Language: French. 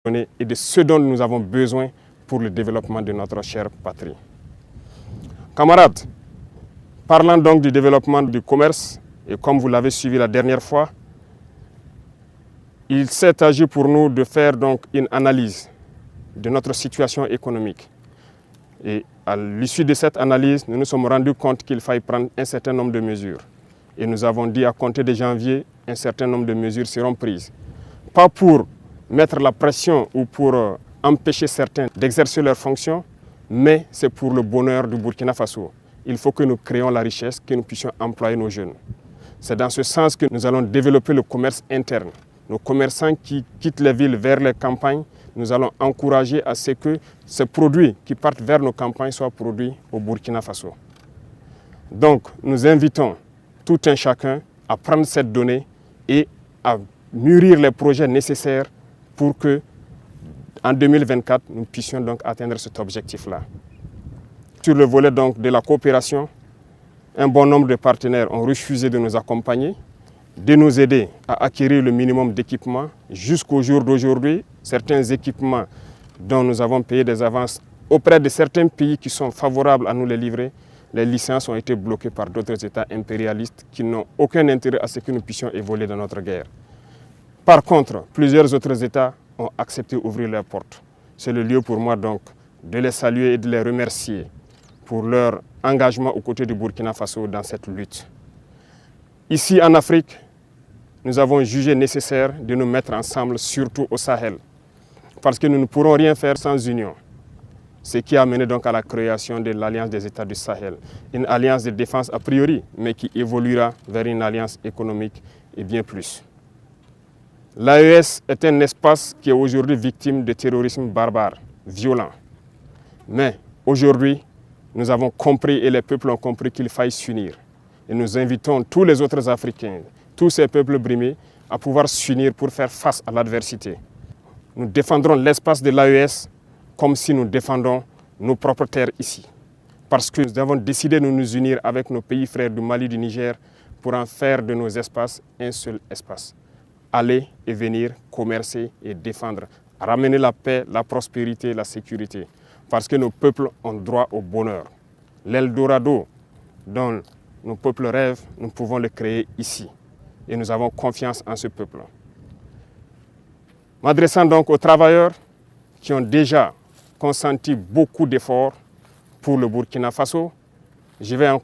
et de ce dont nous avons besoin pour le développement de notre chère patrie. Camarades, parlant donc du développement du commerce, et comme vous l'avez suivi la dernière fois, il s'est agi pour nous de faire donc une analyse de notre situation économique. Et à l'issue de cette analyse, nous nous sommes rendus compte qu'il fallait prendre un certain nombre de mesures. Et nous avons dit à compter de janvier, un certain nombre de mesures seront prises. Pas pour mettre la pression ou pour empêcher certains d'exercer leurs fonctions, mais c'est pour le bonheur du Burkina Faso. Il faut que nous créions la richesse, que nous puissions employer nos jeunes. C'est dans ce sens que nous allons développer le commerce interne. Nos commerçants qui quittent les villes vers les campagnes, nous allons encourager à ce que ces produits qui partent vers nos campagnes soient produits au Burkina Faso. Donc, nous invitons tout un chacun à prendre cette donnée et à mûrir les projets nécessaires pour que, en 2024, nous puissions donc atteindre cet objectif-là. Sur le volet donc de la coopération, un bon nombre de partenaires ont refusé de nous accompagner, de nous aider à acquérir le minimum d'équipements. Jusqu'au jour d'aujourd'hui, certains équipements dont nous avons payé des avances auprès de certains pays qui sont favorables à nous les livrer, les licences ont été bloquées par d'autres États impérialistes qui n'ont aucun intérêt à ce que nous puissions évoluer dans notre guerre. Par contre, plusieurs autres États ont accepté d'ouvrir leurs portes. C'est le lieu pour moi donc de les saluer et de les remercier pour leur engagement aux côtés du Burkina Faso dans cette lutte. Ici en Afrique, nous avons jugé nécessaire de nous mettre ensemble, surtout au Sahel, parce que nous ne pourrons rien faire sans union. Ce qui a mené donc à la création de l'Alliance des États du Sahel, une alliance de défense a priori, mais qui évoluera vers une alliance économique et bien plus. L'AES est un espace qui est aujourd'hui victime de terrorisme barbare, violent. Mais aujourd'hui, nous avons compris et les peuples ont compris qu'il faille s'unir. Et nous invitons tous les autres Africains, tous ces peuples brimés, à pouvoir s'unir pour faire face à l'adversité. Nous défendrons l'espace de l'AES comme si nous défendons nos propres terres ici. Parce que nous avons décidé de nous unir avec nos pays frères du Mali, du Niger, pour en faire de nos espaces un seul espace. Aller et venir, commercer et défendre, ramener la paix, la prospérité, la sécurité. Parce que nos peuples ont droit au bonheur. L'Eldorado dont nos peuples rêvent, nous pouvons le créer ici. Et nous avons confiance en ce peuple. M'adressant donc aux travailleurs qui ont déjà consenti beaucoup d'efforts pour le Burkina Faso, je vais encore